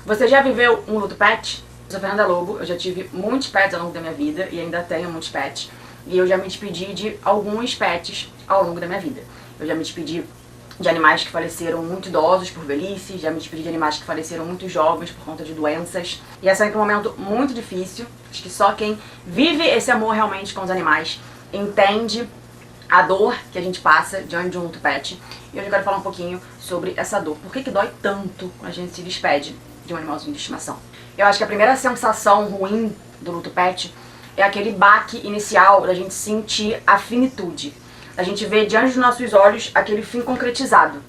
Você já viveu um luto pet? Eu sou Fernanda Lobo, eu já tive muitos pets ao longo da minha vida e ainda tenho muitos pets. E eu já me despedi de alguns pets ao longo da minha vida. Eu já me despedi de animais que faleceram muito idosos por velhice, já me despedi de animais que faleceram muito jovens por conta de doenças. E esse é um momento muito difícil, acho que só quem vive esse amor realmente com os animais entende a dor que a gente passa diante de um luto pet. E hoje eu quero falar um pouquinho sobre essa dor. Por que dói tanto quando a gente se despede de um animalzinho de estimação? Eu acho que a primeira sensação ruim do luto pet é aquele baque inicial da gente sentir a finitude. A gente vê diante dos nossos olhos aquele fim concretizado,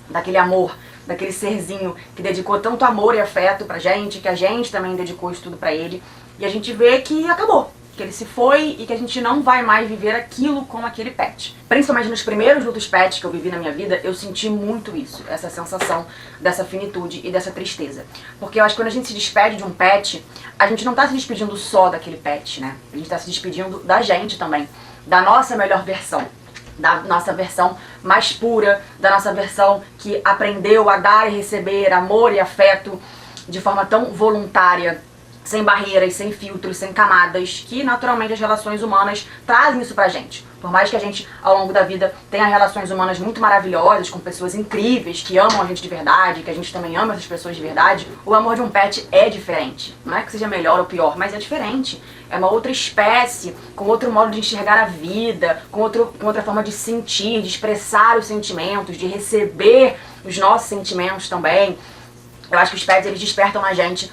daquele amor, daquele serzinho que dedicou tanto amor e afeto pra gente, que a gente também dedicou isso tudo pra ele, e a gente vê que acabou, que ele se foi e que a gente não vai mais viver aquilo com aquele pet. Principalmente nos primeiros lutos pets que eu vivi na minha vida, eu senti muito isso, essa sensação dessa finitude e dessa tristeza. Porque eu acho que quando a gente se despede de um pet, a gente não tá se despedindo só daquele pet, né? A gente tá se despedindo da gente também, da nossa melhor versão, da nossa versão mais pura, da nossa versão que aprendeu a dar e receber amor e afeto de forma tão voluntária, sem barreiras, sem filtros, sem camadas, que naturalmente as relações humanas trazem isso pra gente. Por mais que a gente, ao longo da vida, tenha relações humanas muito maravilhosas, com pessoas incríveis, que amam a gente de verdade, que a gente também ama essas pessoas de verdade, o amor de um pet é diferente. Não é que seja melhor ou pior, mas é diferente. É uma outra espécie, com outro modo de enxergar a vida, com outra forma de sentir, de expressar os sentimentos, de receber os nossos sentimentos também. Eu acho que os pets, eles despertam na gente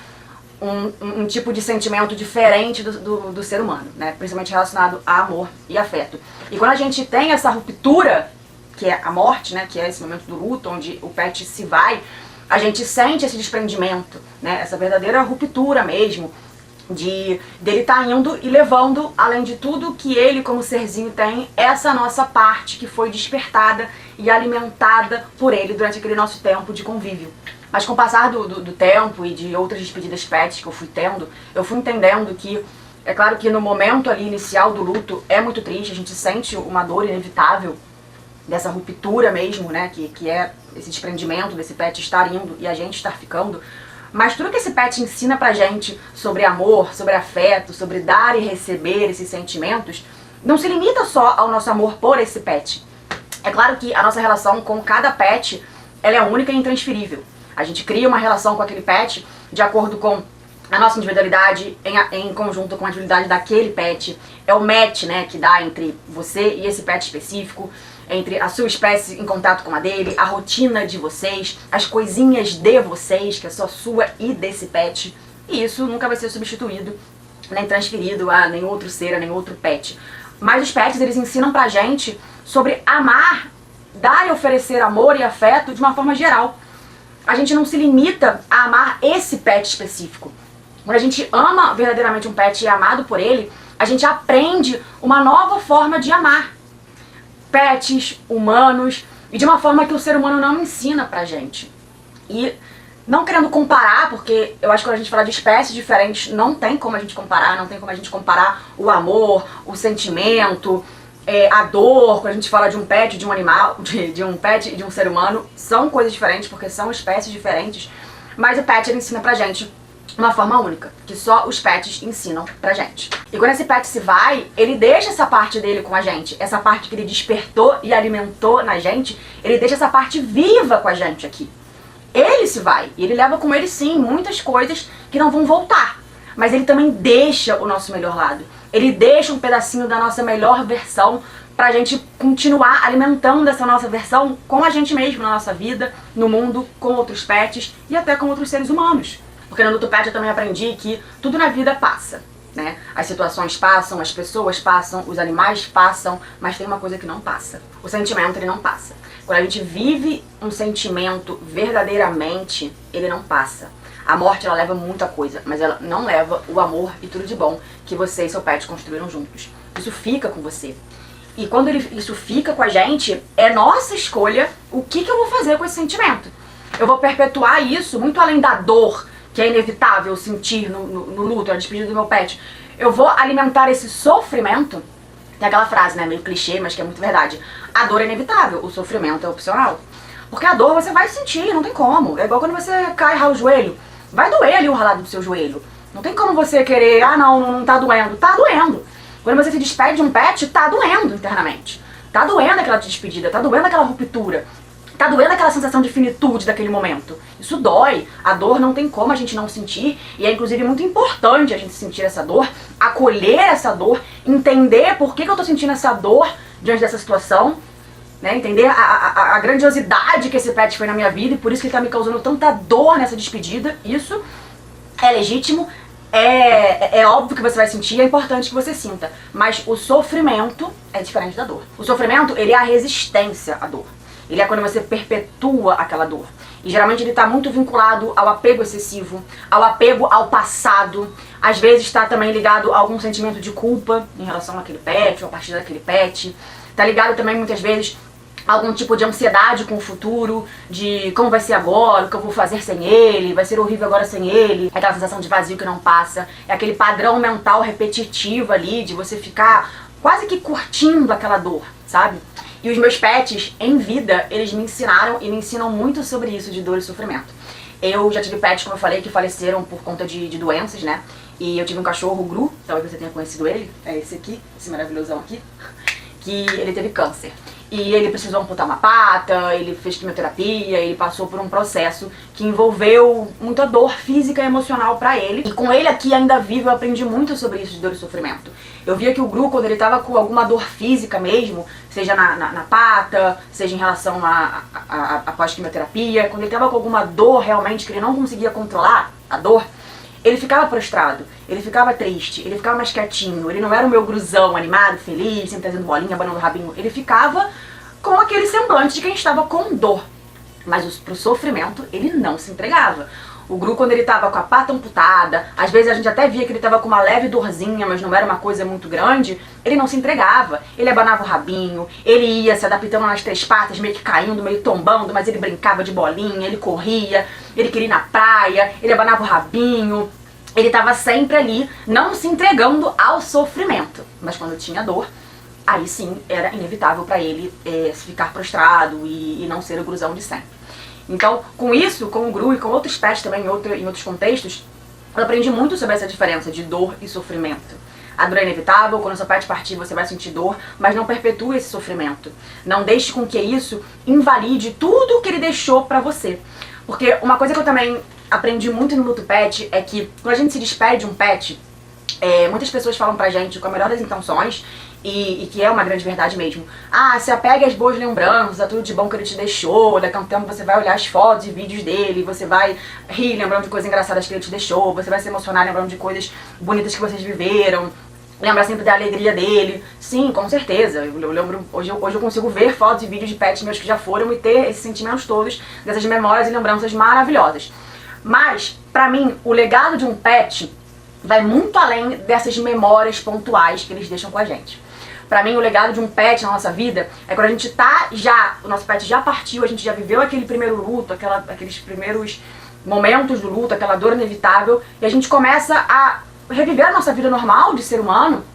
um tipo de sentimento diferente do ser humano, né? Principalmente relacionado a amor e afeto. E quando a gente tem essa ruptura, que é a morte, né? Que é esse momento do luto, onde o pet se vai, a gente sente esse desprendimento, né? Essa verdadeira ruptura mesmo, dele tá indo e levando, além de tudo que ele como serzinho tem, essa nossa parte que foi despertada e alimentada por ele durante aquele nosso tempo de convívio. Mas com o passar do tempo e de outras despedidas pets que eu fui tendo, eu fui entendendo que, é claro que no momento ali inicial do luto é muito triste, a gente sente uma dor inevitável dessa ruptura mesmo, né, que é esse desprendimento desse pet estar indo e a gente estar ficando. Mas tudo que esse pet ensina pra gente sobre amor, sobre afeto, sobre dar e receber esses sentimentos, não se limita só ao nosso amor por esse pet. É claro que a nossa relação com cada pet, ela é única e intransferível. A gente cria uma relação com aquele pet de acordo com a nossa individualidade em conjunto com a individualidade daquele pet. É o match, né, que dá entre você e esse pet específico, entre a sua espécie em contato com a dele, a rotina de vocês, as coisinhas de vocês, que é só sua e desse pet. E isso nunca vai ser substituído, nem transferido a nenhum outro ser, a nenhum outro pet. Mas os pets, eles ensinam pra gente sobre amar, dar e oferecer amor e afeto de uma forma geral. A gente não se limita a amar esse pet específico. Quando a gente ama verdadeiramente um pet e é amado por ele, a gente aprende uma nova forma de amar pets, humanos, e de uma forma que o ser humano não ensina pra gente. E não querendo comparar, porque eu acho que quando a gente fala de espécies diferentes, não tem como a gente comparar, não tem como a gente comparar o amor, o sentimento, a dor, quando a gente fala de um pet, de um animal, de um pet e de um ser humano, são coisas diferentes, porque são espécies diferentes, mas o pet, ele ensina pra gente uma forma única, que só os pets ensinam pra gente. E quando esse pet se vai, ele deixa essa parte dele com a gente, essa parte que ele despertou e alimentou na gente, ele deixa essa parte viva com a gente aqui. Ele se vai, e ele leva com ele sim muitas coisas que não vão voltar, mas ele também deixa o nosso melhor lado. Ele deixa um pedacinho da nossa melhor versão pra gente continuar alimentando essa nossa versão com a gente mesmo, na nossa vida, no mundo, com outros pets e até com outros seres humanos. Porque no luto pet eu também aprendi que tudo na vida passa, né? As situações passam, as pessoas passam, os animais passam, mas tem uma coisa que não passa. O sentimento, ele não passa. Quando a gente vive um sentimento verdadeiramente, ele não passa. A morte, ela leva muita coisa, mas ela não leva o amor e tudo de bom que você e seu pet construíram juntos. Isso fica com você. E quando isso fica com a gente, é nossa escolha o que eu vou fazer com esse sentimento. Eu vou perpetuar isso muito além da dor que é inevitável sentir no luto, a despedida do meu pet. Eu vou alimentar esse sofrimento. Tem aquela frase, né, meio clichê, mas que é muito verdade. A dor é inevitável, o sofrimento é opcional. Porque a dor você vai sentir, não tem como. É igual quando você cai e rala o joelho. vai doer ali o ralado do seu joelho. Não tem como você querer, ah não tá doendo. Tá doendo. Quando você se despede de um pet, tá doendo internamente. Tá doendo aquela despedida, tá doendo aquela ruptura. Tá doendo aquela sensação de finitude daquele momento. Isso dói. A dor não tem como a gente não sentir. E é inclusive muito importante a gente sentir essa dor, acolher essa dor, entender por que eu tô sentindo essa dor diante dessa situação, né? Entender a grandiosidade que esse pet foi na minha vida e por isso que ele tá me causando tanta dor nessa despedida. Isso é legítimo. É óbvio que você vai sentir, é importante que você sinta. Mas o sofrimento é diferente da dor. O sofrimento, ele é a resistência à dor. Ele é quando você perpetua aquela dor. E geralmente ele está muito vinculado ao apego excessivo, ao apego ao passado. Às vezes está também ligado a algum sentimento de culpa em relação àquele pet, ou a partir daquele pet. Está ligado também muitas vezes a algum tipo de ansiedade com o futuro, de como vai ser agora, o que eu vou fazer sem ele, vai ser horrível agora sem ele. É aquela sensação de vazio que não passa. É aquele padrão mental repetitivo ali, de você ficar quase que curtindo aquela dor, sabe? E os meus pets, em vida, eles me ensinaram e me ensinam muito sobre isso, de dor e sofrimento. Eu já tive pets, como eu falei, que faleceram por conta de doenças, né? E eu tive um cachorro, o Gru, talvez você tenha conhecido ele, é esse aqui, esse maravilhosão aqui, que ele teve câncer. E ele precisou amputar uma pata, ele fez quimioterapia, ele passou por um processo que envolveu muita dor física e emocional pra ele. E com ele aqui ainda vivo, eu aprendi muito sobre isso de dor e sofrimento. Eu via que o Gru, quando ele tava com alguma dor física mesmo, seja na pata, seja em relação a pós-quimioterapia, quando ele tava com alguma dor realmente que ele não conseguia controlar a dor, ele ficava prostrado, ele ficava triste, ele ficava mais quietinho, ele não era o meu gruzão animado, feliz, sempre trazendo bolinha, abanando o rabinho, ele ficava com aquele semblante de quem estava com dor. Mas pro sofrimento, ele não se entregava. O Gru, quando ele tava com a pata amputada, às vezes a gente até via que ele tava com uma leve dorzinha, mas não era uma coisa muito grande, ele não se entregava. Ele abanava o rabinho, ele ia se adaptando nas três patas, meio que caindo, meio tombando, mas ele brincava de bolinha, ele corria, ele queria ir na praia, ele abanava o rabinho. Ele tava sempre ali, não se entregando ao sofrimento. Mas quando tinha dor, aí sim era inevitável pra ele ficar prostrado e não ser o gruzão de sempre. Então, com isso, com o Gru e com outros pets também em outros contextos, eu aprendi muito sobre essa diferença de dor e sofrimento. A dor é inevitável, quando seu pet partir você vai sentir dor, mas não perpetue esse sofrimento. Não deixe com que isso invalide tudo que ele deixou pra você. Porque uma coisa que eu também aprendi muito no luto pet é que quando a gente se despede de um pet, muitas pessoas falam pra gente com a melhor das intenções, e que é uma grande verdade mesmo. Ah, se apegue às boas lembranças, a tudo de bom que ele te deixou, daqui a um tempo você vai olhar as fotos e vídeos dele, você vai rir lembrando de coisas engraçadas que ele te deixou, você vai se emocionar lembrando de coisas bonitas que vocês viveram, lembrar sempre da alegria dele. Sim, com certeza. Eu lembro, hoje eu consigo ver fotos e vídeos de pets meus que já foram e ter esses sentimentos todos, dessas memórias e lembranças maravilhosas. Mas, pra mim, o legado de um pet vai muito além dessas memórias pontuais que eles deixam com a gente. Pra mim, o legado de um pet na nossa vida é quando a gente o nosso pet já partiu, a gente já viveu aquele primeiro luto, aqueles primeiros momentos do luto, aquela dor inevitável, e a gente começa a reviver a nossa vida normal de ser humano,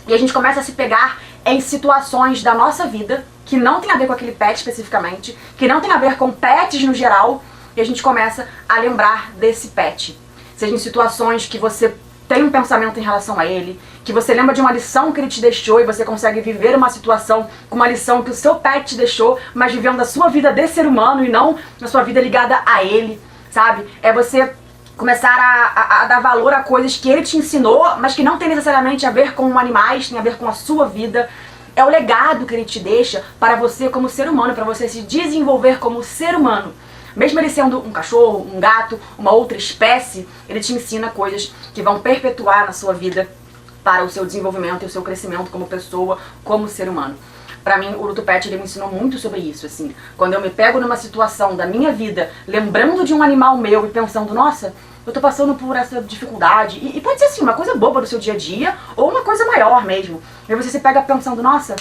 e a gente começa a se pegar em situações da nossa vida que não tem a ver com aquele pet especificamente, que não tem a ver com pets no geral, e a gente começa a lembrar desse pet. Seja em situações que você tem um pensamento em relação a ele, que você lembra de uma lição que ele te deixou e você consegue viver uma situação com uma lição que o seu pet te deixou, mas vivendo a sua vida de ser humano e não a sua vida ligada a ele, sabe? É você começar a dar valor a coisas que ele te ensinou, mas que não tem necessariamente a ver com animais, tem a ver com a sua vida. É o legado que ele te deixa para você como ser humano, para você se desenvolver como ser humano. Mesmo ele sendo um cachorro, um gato, uma outra espécie, ele te ensina coisas que vão perpetuar na sua vida para o seu desenvolvimento e o seu crescimento como pessoa, como ser humano. Pra mim, o luto pet, ele me ensinou muito sobre isso, assim. Quando eu me pego numa situação da minha vida, lembrando de um animal meu e pensando, nossa, eu tô passando por essa dificuldade. E pode ser assim, uma coisa boba do seu dia a dia, ou uma coisa maior mesmo. E aí você se pega pensando, nossa,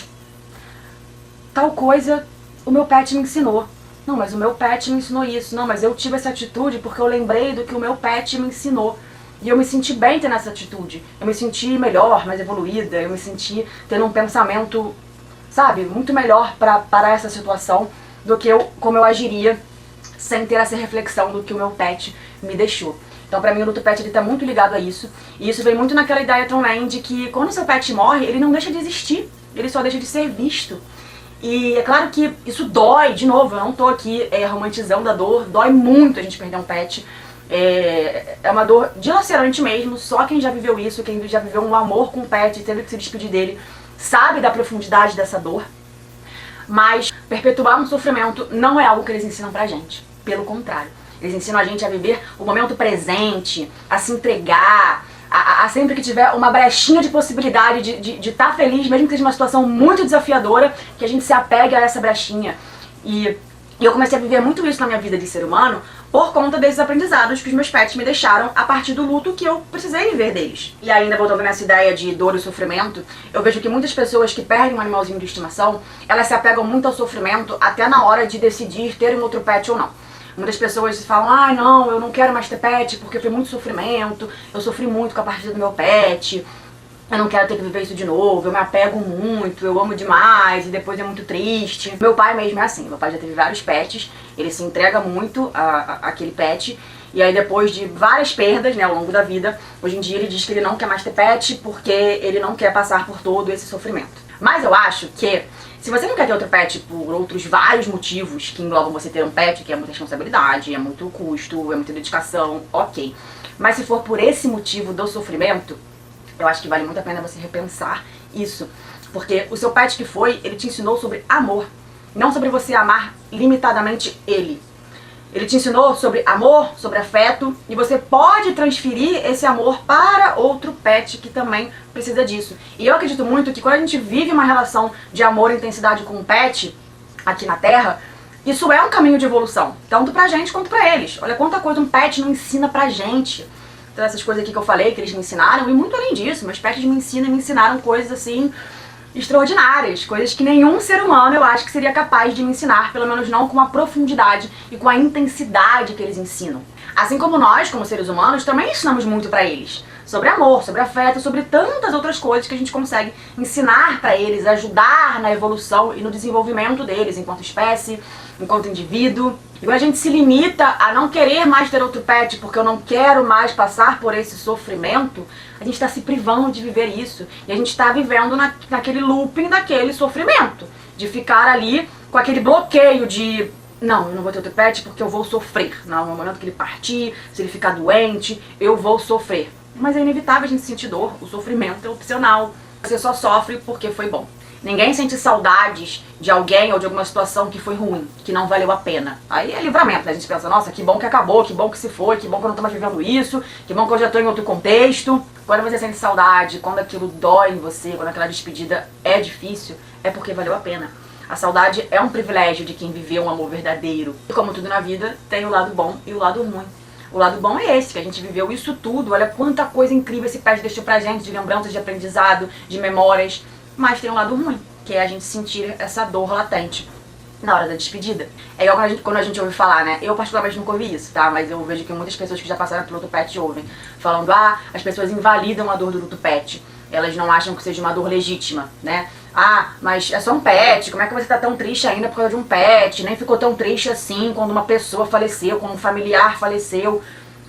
tal coisa o meu pet me ensinou. Não, mas o meu pet me ensinou isso. Não, mas eu tive essa atitude porque eu lembrei do que o meu pet me ensinou. E eu me senti bem tendo essa atitude. Eu me senti melhor, mais evoluída. Eu me senti tendo um pensamento, sabe, muito melhor para essa situação do que como eu agiria sem ter essa reflexão do que o meu pet me deixou. Então pra mim o luto pet ele tá muito ligado a isso. E isso vem muito naquela ideia também de que quando seu pet morre, ele não deixa de existir, ele só deixa de ser visto. E é claro que isso dói, de novo, eu não tô aqui romantizando a dor, dói muito a gente perder um pet. É uma dor dilacerante mesmo, só quem já viveu isso, quem já viveu um amor com o pet e teve que se despedir dele, sabe da profundidade dessa dor. Mas perpetuar um sofrimento não é algo que eles ensinam pra gente, pelo contrário. Eles ensinam a gente a viver o momento presente, a se entregar, a sempre que tiver uma brechinha de possibilidade de estar feliz, mesmo que seja uma situação muito desafiadora, que a gente se apegue a essa brechinha. E eu comecei a viver muito isso na minha vida de ser humano por conta desses aprendizados que os meus pets me deixaram a partir do luto que eu precisei viver deles. E ainda voltando nessa ideia de dor e sofrimento, eu vejo que muitas pessoas que perdem um animalzinho de estimação, elas se apegam muito ao sofrimento até na hora de decidir ter um outro pet ou não. Muitas pessoas falam, ah não, eu não quero mais ter pet porque foi muito sofrimento, eu sofri muito com a partida do meu pet, eu não quero ter que viver isso de novo, eu me apego muito, eu amo demais e depois é muito triste. Meu pai mesmo é assim, meu pai já teve vários pets, ele se entrega muito àquele pet e aí depois de várias perdas, né, ao longo da vida, hoje em dia ele diz que ele não quer mais ter pet porque ele não quer passar por todo esse sofrimento. Mas eu acho que se você não quer ter outro pet por outros vários motivos que englobam você ter um pet, que é muita responsabilidade, é muito custo, é muita dedicação, ok. Mas se for por esse motivo do sofrimento, eu acho que vale muito a pena você repensar isso. Porque o seu pet que foi, ele te ensinou sobre amor, não sobre você amar limitadamente ele. Ele te ensinou sobre amor, sobre afeto, e você pode transferir esse amor para outro pet que também precisa disso. E eu acredito muito que quando a gente vive uma relação de amor e intensidade com um pet aqui na Terra, isso é um caminho de evolução, tanto pra gente quanto pra eles. Olha quanta coisa um pet não ensina pra gente. Então essas coisas aqui que eu falei, que eles me ensinaram, e muito além disso, meus pets me ensinam e me ensinaram coisas assim extraordinárias, coisas que nenhum ser humano eu acho que seria capaz de me ensinar, pelo menos não com a profundidade e com a intensidade que eles ensinam. Assim como nós, como seres humanos, também ensinamos muito pra eles, sobre amor, sobre afeto, sobre tantas outras coisas que a gente consegue ensinar pra eles, ajudar na evolução e no desenvolvimento deles enquanto espécie, enquanto indivíduo. E quando a gente se limita a não querer mais ter outro pet porque eu não quero mais passar por esse sofrimento, a gente está se privando de viver isso. E a gente está vivendo naquele looping daquele sofrimento. De ficar ali com aquele bloqueio de não, eu não vou ter outro pet porque eu vou sofrer. Não, no momento que ele partir, se ele ficar doente, eu vou sofrer. Mas é inevitável a gente sentir dor, o sofrimento é opcional. Você só sofre porque foi bom. Ninguém sente saudades de alguém ou de alguma situação que foi ruim, que não valeu a pena. Aí é livramento, né? A gente pensa, nossa, que bom que acabou, que bom que se foi, que bom que eu não tô mais vivendo isso, que bom que eu já tô em outro contexto. Quando você sente saudade, quando aquilo dói em você, quando aquela despedida é difícil, é porque valeu a pena. A saudade é um privilégio de quem viveu um amor verdadeiro. E como tudo na vida, tem o lado bom e o lado ruim. O lado bom é esse, que a gente viveu isso tudo. Olha quanta coisa incrível esse pet deixou pra gente, de lembranças, de aprendizado, de memórias. Mas tem um lado ruim, que é a gente sentir essa dor latente na hora da despedida. É igual quando a gente ouve falar, né? Eu particularmente nunca ouvi isso, tá? Mas eu vejo que muitas pessoas que já passaram pelo luto pet ouvem. Falando, ah, as pessoas invalidam a dor do luto pet. Elas não acham que seja uma dor legítima, né? Ah, mas é só um pet, como é que você tá tão triste ainda por causa de um pet? Nem ficou tão triste assim quando uma pessoa faleceu, quando um familiar faleceu.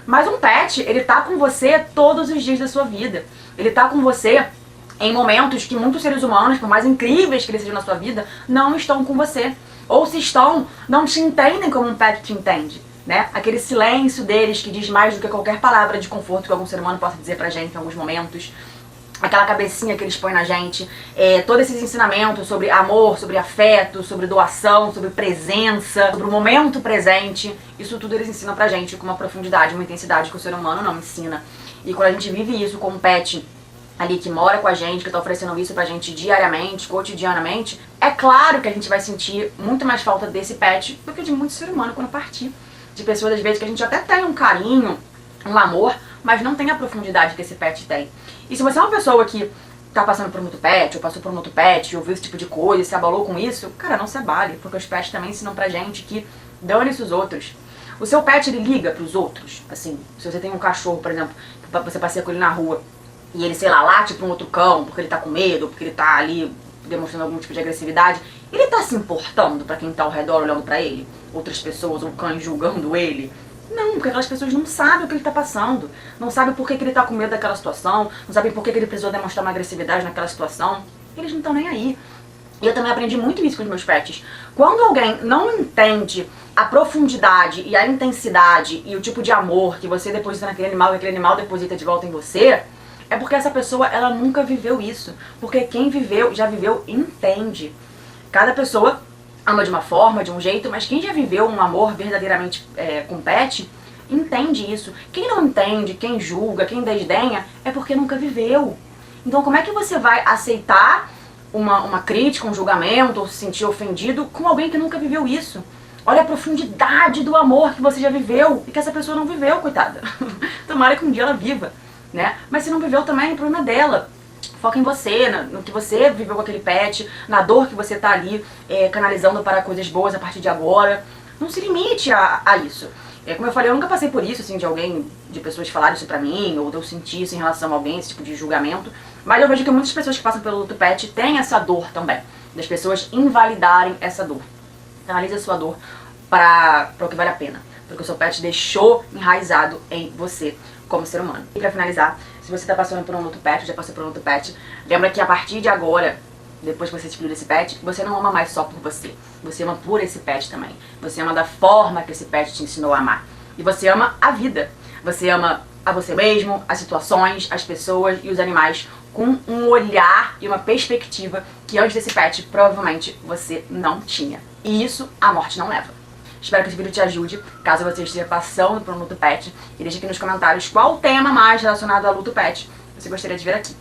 Mas um pet, ele tá com você todos os dias da sua vida. Ele tá com você em momentos que muitos seres humanos, por mais incríveis que eles sejam na sua vida, não estão com você. Ou se estão, não te entendem como um pet te entende, né? Aquele silêncio deles que diz mais do que qualquer palavra de conforto que algum ser humano possa dizer pra gente em alguns momentos. Aquela cabecinha que eles põem na gente, todos esses ensinamentos sobre amor, sobre afeto, sobre doação, sobre presença, sobre o momento presente, isso tudo eles ensinam pra gente com uma profundidade, uma intensidade que o ser humano não ensina. E quando a gente vive isso com um pet ali que mora com a gente, que tá oferecendo isso pra gente diariamente, cotidianamente, é claro que a gente vai sentir muito mais falta desse pet do que de muito ser humano quando partir. De pessoas, às vezes, que a gente até tem um carinho, um amor, mas não tem a profundidade que esse pet tem. E se você é uma pessoa que tá passando por um outro pet, ou passou por um outro pet, ouviu esse tipo de coisa, se abalou com isso, cara, não se abale, porque os pets também ensinam pra gente que dane-se os outros. O seu pet, ele liga pros outros. Assim, se você tem um cachorro, por exemplo, você passeia com ele na rua, e ele, sei lá, late pra um outro cão, porque ele tá com medo, porque ele tá ali demonstrando algum tipo de agressividade, ele tá se importando pra quem tá ao redor olhando pra ele? Outras pessoas ou cães julgando ele? Não, porque aquelas pessoas não sabem o que ele tá passando, não sabem por que ele tá com medo daquela situação, não sabem por que ele precisou demonstrar uma agressividade naquela situação. Eles não estão nem aí. E eu também aprendi muito isso com os meus pets. Quando alguém não entende a profundidade e a intensidade e o tipo de amor que você deposita naquele animal e aquele animal deposita de volta em você, é porque essa pessoa, ela nunca viveu isso. Porque quem viveu, já viveu, entende. Cada pessoa ama de uma forma, de um jeito, mas quem já viveu um amor verdadeiramente com pet, entende isso. Quem não entende, quem julga, quem desdenha, é porque nunca viveu. Então como é que você vai aceitar uma crítica, um julgamento, ou se sentir ofendido com alguém que nunca viveu isso? Olha a profundidade do amor que você já viveu e que essa pessoa não viveu, coitada. Tomara que um dia ela viva, né? Mas se não viveu também, é problema dela. Foca em você, no que você viveu com aquele pet, na dor que você tá ali canalizando para coisas boas a partir de agora. Não se limite a isso. Como eu falei, eu nunca passei por isso, assim, de pessoas falarem isso pra mim, ou de eu sentir isso em relação a alguém, esse tipo de julgamento. Mas eu vejo que muitas pessoas que passam pelo luto pet têm essa dor também, das pessoas invalidarem essa dor. Analise a sua dor para o que vale a pena, porque o seu pet deixou enraizado em você como ser humano. E pra finalizar, se você tá passando por um luto pet, já passou por um luto pet, lembra que a partir de agora, depois que você despediu desse pet, você não ama mais só por você. Você ama por esse pet também. Você ama da forma que esse pet te ensinou a amar. E você ama a vida. Você ama a você mesmo, as situações, as pessoas e os animais com um olhar e uma perspectiva que antes desse pet provavelmente você não tinha. E isso a morte não leva. Espero que esse vídeo te ajude, caso você esteja passando por um luto pet. E deixe aqui nos comentários qual tema mais relacionado a luto pet você gostaria de ver aqui.